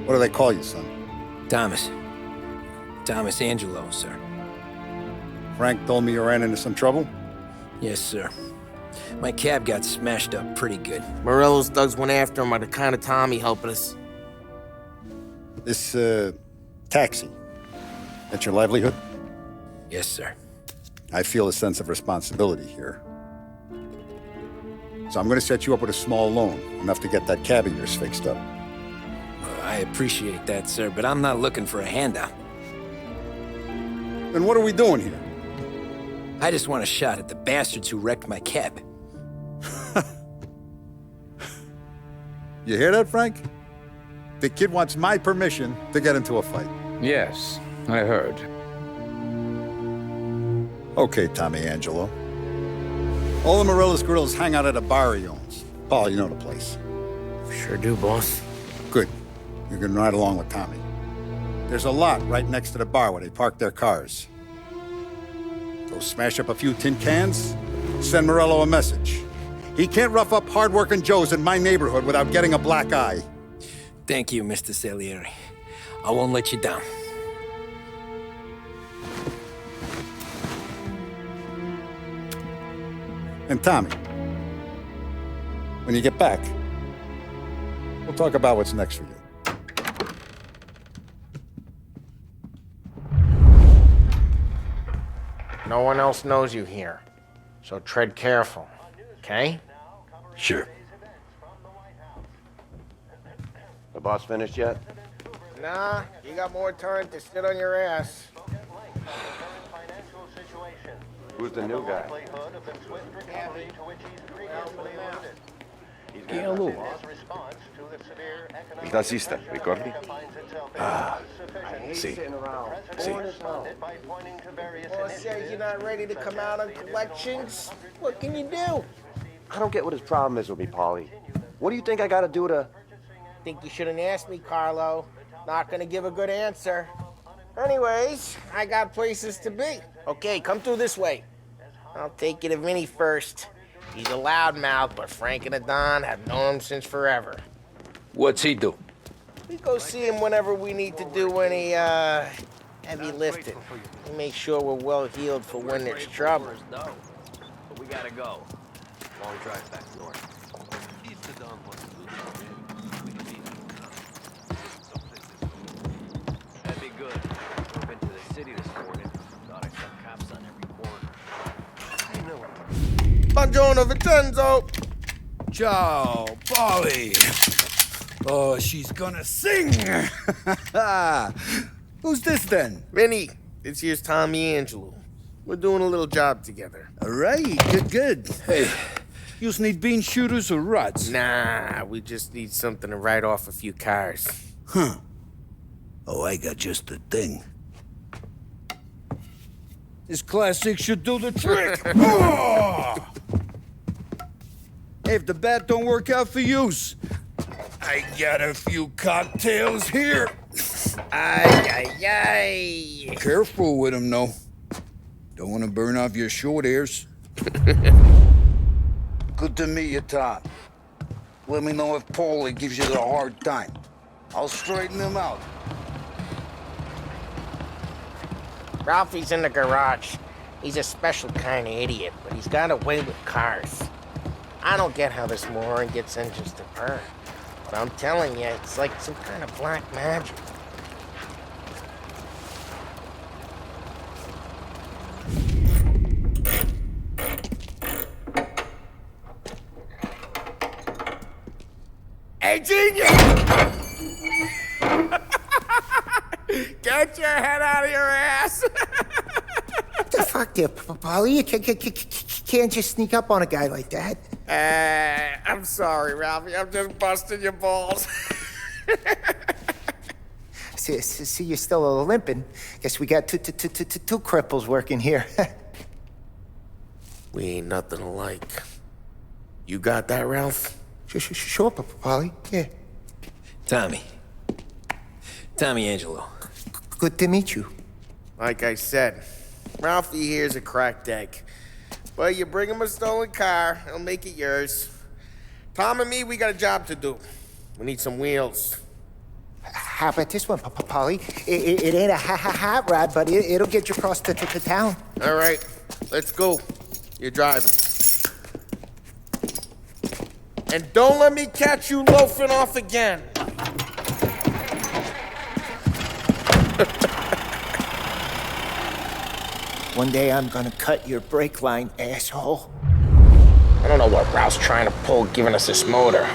What do they call you, son? Thomas. Thomas Angelo, sir. Frank told me you ran into some trouble? Yes, sir. My cab got smashed up pretty good. Morello's thugs went after him by the kind of Tommy helping us. This, taxi. That's your livelihood? Yes, sir. I feel a sense of responsibility here. So I'm gonna set you up with a small loan, enough to get that cab of yours fixed up. I appreciate that, sir, but I'm not looking for a handout. Then what are we doing here? I just want a shot at the bastards who wrecked my cab. You hear that, Frank? The kid wants my permission to get into a fight. Yes, I heard. Okay, Tommy Angelo. All the Morello's grills hang out at a bar he owns. Paul, you know the place. Sure do, boss. Good. You can ride along with Tommy. There's a lot right next to the bar where they park their cars. Go smash up a few tin cans, send Morello a message. He can't rough up hard-working Joes in my neighborhood without getting a black eye. Thank you, Mr. Salieri. I won't let you down. And Tommy, when you get back, we'll talk about what's next for you. No one else knows you here, so tread careful, okay? Sure. The boss finished yet? Nah, you got more time to sit on your ass. Who's the new guy? Il tassista, ricordi? Boss says you're not ready to come out on collections. What can you do? I don't get what his problem is with me, Paulie. What do you think I gotta do to... Think you shouldn't ask me, Carlo. Not gonna give a good answer. Anyways, I got places to be. Okay, come through this way. I'll take you to Vinny first. He's a loudmouth, but Frank and the Don have known him since forever. What's he do? We go see him whenever we need to do any, heavy lifting. We make sure we're well healed for when there's trouble. But we gotta go. Long drive back north. East to Don wants to do something. We can meet him. That'd be good. I've been to the city this morning. Thought I saw cops on every corner. I know. Buongiorno, Vincenzo! Ciao, Polly. Oh, she's gonna sing. Who's this then? Vinny, this here's Tommy Angelo. We're doing a little job together. All right, good. Hey, you need bean shooters or rods? Nah, we just need something to write off a few cars. Huh. Oh, I got just the thing. This classic should do the trick. Oh! Hey, if the bat don't work out for yous, I got a few cocktails here. Ay. Careful with them, though. Don't want to burn off your short hairs. Good to meet you, Tom. Let me know if Paulie gives you the hard time. I'll straighten him out. Ralphie's in the garage. He's a special kind of idiot, but he's got a way with cars. I don't get how this moron gets engines to burn. But I'm telling you, it's like some kind of black magic. Hey, genius! Get your head out of your ass! What the fuck there, Paulie? You can't just sneak up on a guy like that. I'm sorry, Ralphie. I'm just busting your balls. See, you're still limping. Guess we got two cripples working here. We ain't nothing alike. You got that, Ralph? Sure, Paulie. Yeah. Tommy Angelo. Good to meet you. Like I said, Ralphie here's a cracked egg. But you bring him a stolen car, he'll make it yours. Tom and me, we got a job to do. We need some wheels. How about this one, Polly? It ain't a hot rod, but it'll get you across to town. All right, let's go. You're driving. And don't let me catch you loafing off again. One day I'm gonna cut your brake line, asshole. I don't know what Ralph's trying to pull giving us this motor.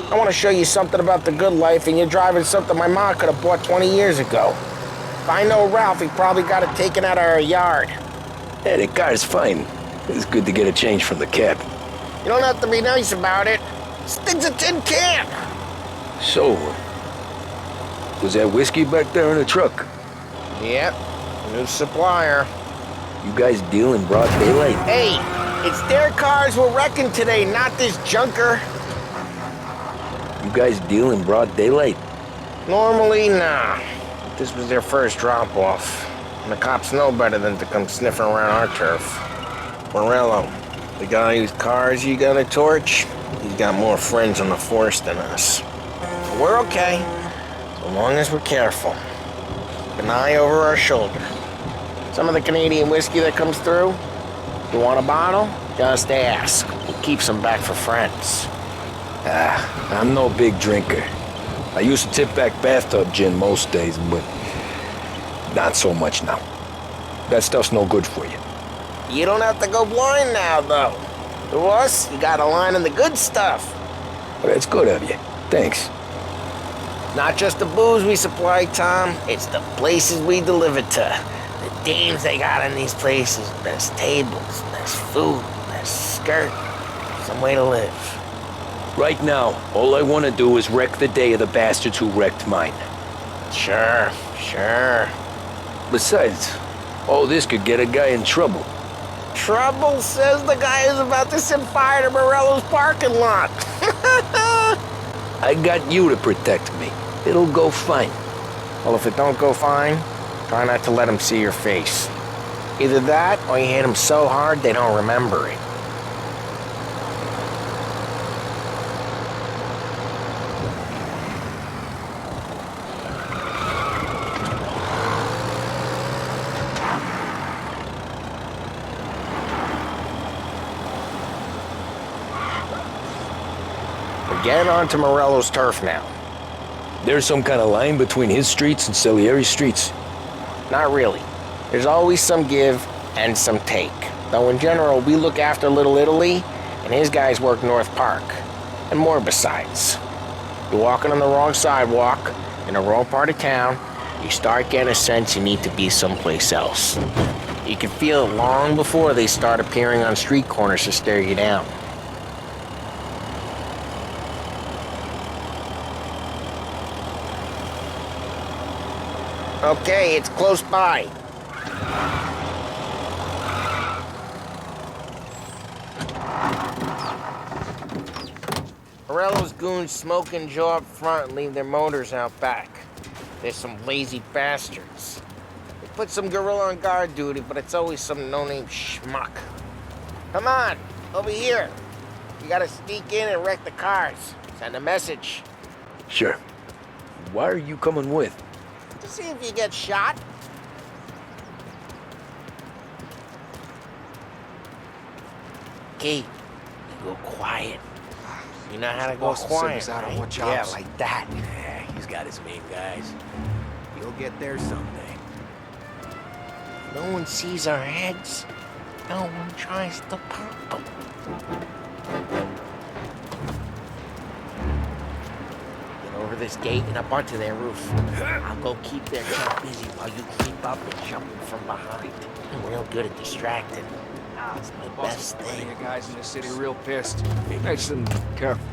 I want to show you something about the good life, and you're driving something my mom could have bought 20 years ago. If I know Ralph, he probably got it taken out of our yard. Yeah, the car's fine. It's good to get a change from the cab. You don't have to be nice about it. This thing's a tin can. So, was that whiskey back there in the truck? Yep, new supplier. You guys deal in broad daylight? Hey, it's their cars we're wrecking today, not this junker. You guys deal in broad daylight? Normally, nah. This was their first drop-off. And the cops know better than to come sniffing around our turf. Morello, the guy whose cars you got a torch, he's got more friends on the force than us. But we're okay, so long as we're careful. Keep an eye over our shoulder. Some of the Canadian whiskey that comes through, you want a bottle? Just ask. We'll keep some back for friends. I'm no big drinker. I used to tip back bathtub gin most days, but not so much now. That stuff's no good for you. You don't have to go blind now, though. To us, you got a line on the good stuff. Well, that's good of you. Thanks. Not just the booze we supply, Tom. It's the places we deliver to. The dames they got in these places. There's tables, there's food, there's skirt. Some way to live. Right now, all I want to do is wreck the day of the bastards who wrecked mine. Sure. Besides, all this could get a guy in trouble. Trouble, says the guy who's about to set fire to Morello's parking lot. I got you to protect me. It'll go fine. Well, if it don't go fine, try not to let him see your face. Either that, or you hit him so hard they don't remember it. We're getting onto Morello's turf now. There's some kind of line between his streets and Salieri's streets. Not really. There's always some give and some take. Though in general, we look after Little Italy, and his guys work North Park. And more besides. You're walking on the wrong sidewalk, in the wrong part of town, you start getting a sense you need to be someplace else. You can feel it long before they start appearing on street corners to stare you down. Okay, it's close by. Morello's goons smoke and Joe up front and leave their motors out back. They're some lazy bastards. They put some gorilla on guard duty, but it's always some no-name schmuck. Come on, over here. You gotta sneak in and wreck the cars. Send a message. Sure. Why are you coming with? To see if you get shot. Okay, you go quiet. You know how to go quiet, right? Yeah, like that. Yeah, he's got his main guys. You'll get there someday. No one sees our heads. No one tries to pop them. Get over this gate and up onto their roof. I'll go keep their truck busy while you creep up and jump them from behind. I'm real good at distracting. It's my best thing. You guys in the city real pissed. Be nice and careful.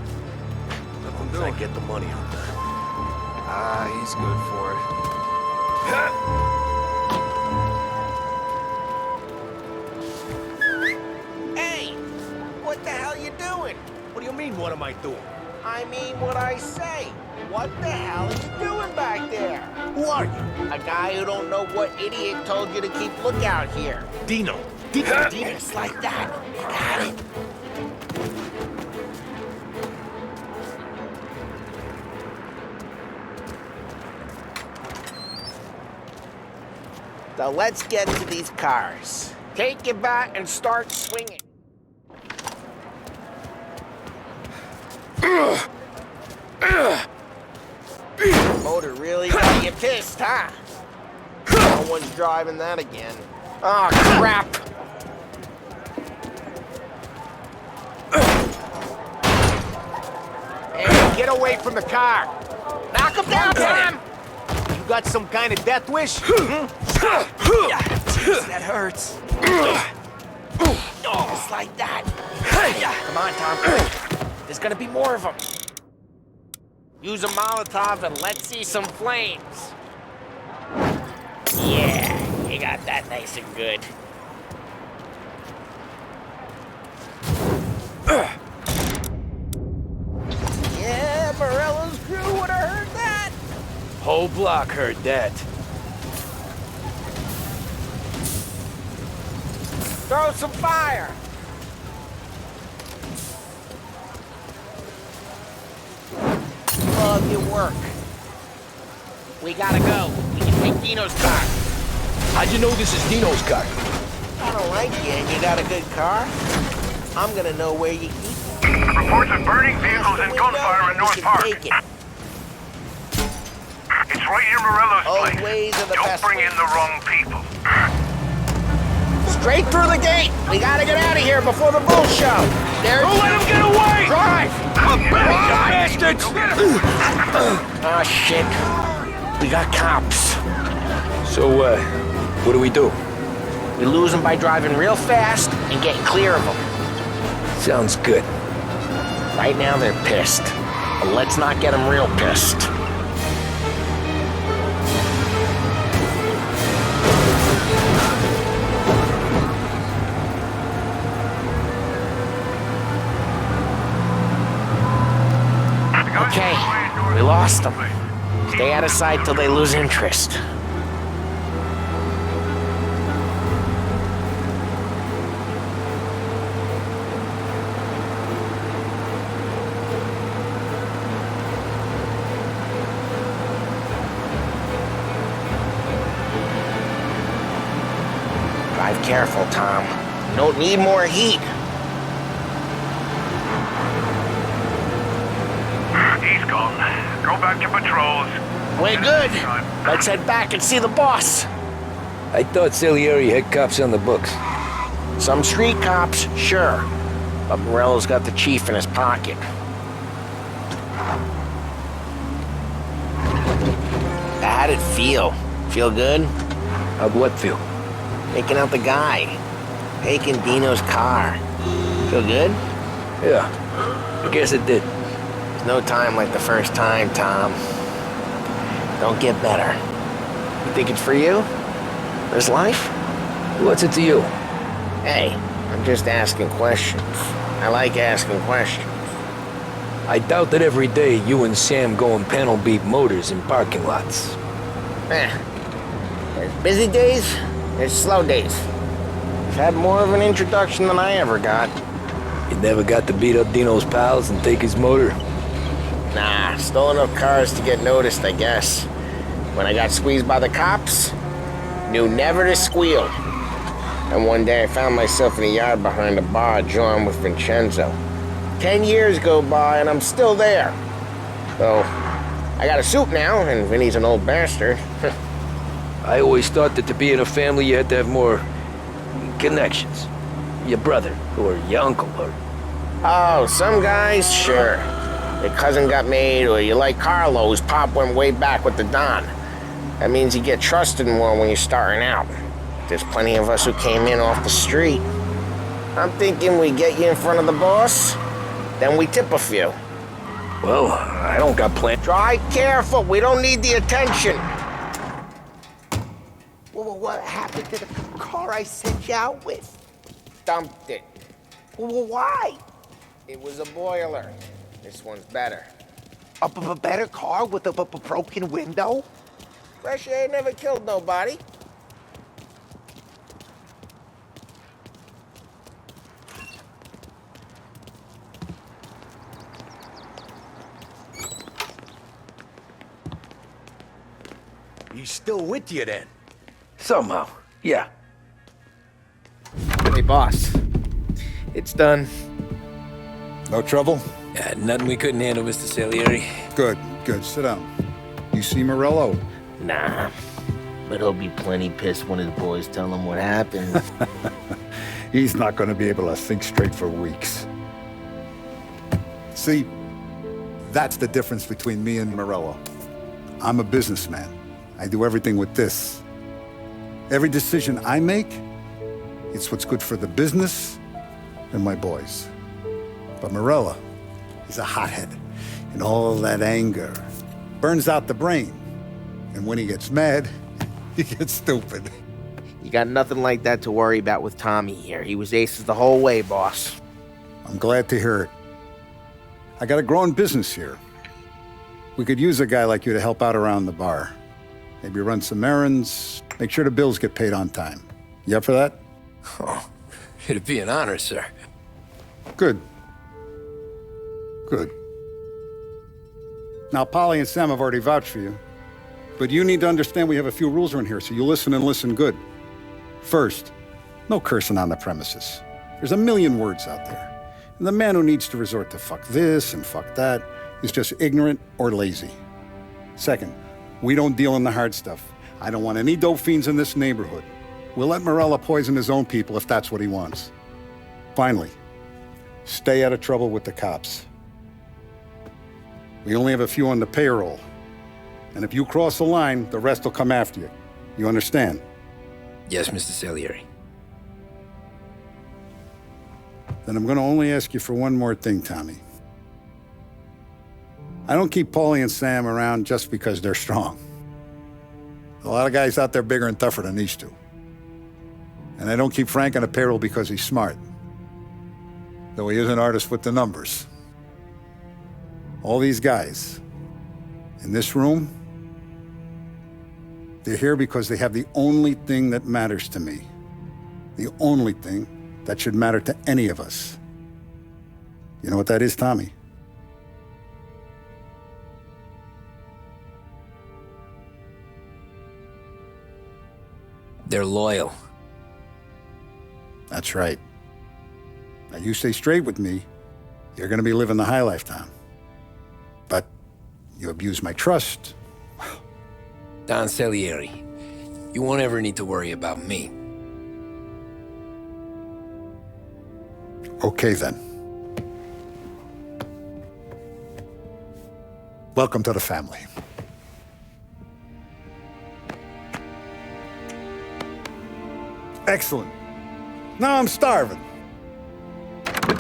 Let him get the money on that. Ah, he's good for it. Hey! What the hell you doing? What do you mean, what am I doing? I mean what I say. What the hell are you doing back there? Who are you? A guy who don't know what idiot told you to keep lookout here. Dino. Just like that. You got it. So let's get to these cars. Take your bat and start swinging. Motor really got you pissed, huh? No one's driving that again. Oh, crap! Hey, get away from the car! Knock him down, Tom! You got some kind of death wish? Jeez, that hurts. Just like that. Come on, Tom, quick. There's gonna be more of them. Use a Molotov and let's see some flames. Yeah, you got that nice and good. Yeah, Morello's crew would have heard that. Whole block heard that. Throw some fire. Oh, good work. We gotta go. We can take Dino's car. How'd you know this is Dino's car? I don't like you, and you got a good car. I'm gonna know where you keep it. Reports of burning vehicles and gunfire in North Park. Take it. It's right near Morello's Old place. ways are the Don't best bring ways. in the wrong people. Straight through the gate. We gotta get out of here before the bull show. Don't let him get away! Drive! Bastards! Oh, shit. We got cops. So, what do we do? We lose them by driving real fast and getting clear of them. Sounds good. Right now, they're pissed. But let's not get them real pissed. Okay, we lost them. Stay out of sight till they lose interest. Drive careful, Tom. You don't need more heat. He's gone. Go back to patrols. We're good. Let's head back and see the boss. I thought Salieri had cops on the books. Some street cops, sure. But Morello's got the chief in his pocket. How'd it feel? Feel good? How'd what feel? Taking out the guy. Taking Dino's car. Feel good? Yeah, I guess it did. There's no time like the first time, Tom. Don't get better. You think it's for you? This life? What's it to you? Hey, I'm just asking questions. I like asking questions. I doubt that every day you and Sam go and panel beat motors in parking lots. There's busy days, there's slow days. I've had more of an introduction than I ever got. You never got to beat up Dino's pals and take his motor? Nah, stole enough cars to get noticed, I guess. When I got squeezed by the cops, knew never to squeal. And one day I found myself in a yard behind a bar drawn with Vincenzo. 10 years go by and I'm still there. So, I got a suit now, and Vinny's an old bastard. I always thought that to be in a family you had to have more connections. Your brother, or your uncle, or... Oh, some guys, sure. Your cousin got made, or you like Carlo, whose pop went way back with the Don. That means you get trusted more when you're starting out. There's plenty of us who came in off the street. I'm thinking we get you in front of the boss, then we tip a few. Well, I don't got plans. Drive careful, we don't need the attention. Well, what happened to the car I sent you out with? Dumped it. Well, why? It was a boiler. This one's better. A better car with a broken window? Fresh air never killed nobody. He's still with you then? Somehow, yeah. Hey, boss. It's done. No trouble? Nothing we couldn't handle, Mr. Salieri. Good, good. Sit down. You see Morello? Nah. But he'll be plenty pissed when his boys tell him what happened. He's not going to be able to think straight for weeks. See, that's the difference between me and Morello. I'm a businessman. I do everything with this. Every decision I make, it's what's good for the business and my boys. But Morello, he's a hothead. And all that anger burns out the brain. And when he gets mad, he gets stupid. You got nothing like that to worry about with Tommy here. He was aces the whole way, boss. I'm glad to hear it. I got a growing business here. We could use a guy like you to help out around the bar. Maybe run some errands, make sure the bills get paid on time. You up for that? Oh, it'd be an honor, sir. Good. Good. Now, Polly and Sam have already vouched for you. But you need to understand we have a few rules around here, so you listen and listen good. First, no cursing on the premises. There's a million words out there. And the man who needs to resort to fuck this and fuck that is just ignorant or lazy. Second, we don't deal in the hard stuff. I don't want any dope fiends in this neighborhood. We'll let Morello poison his own people if that's what he wants. Finally, stay out of trouble with the cops. We only have a few on the payroll. And if you cross the line, the rest will come after you. You understand? Yes, Mr. Salieri. Then I'm going to only ask you for one more thing, Tommy. I don't keep Paulie and Sam around just because they're strong. A lot of guys out there bigger and tougher than these two. And I don't keep Frank on the payroll because he's smart. Though he is an artist with the numbers. All these guys in this room, they're here because they have the only thing that matters to me. The only thing that should matter to any of us. You know what that is, Tommy? They're loyal. That's right. Now you stay straight with me, you're gonna be living the high life, Tom. But you abuse my trust. Don Salieri, you won't ever need to worry about me. Okay, then. Welcome to the family. Excellent. Now I'm starving.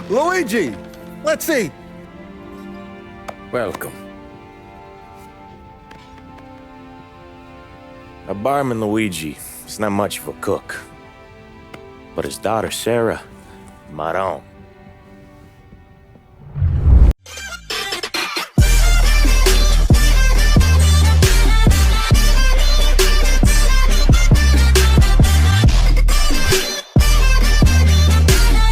Luigi, let's eat. Welcome. A barman Luigi is not much of a cook. But his daughter Sarah, Maron.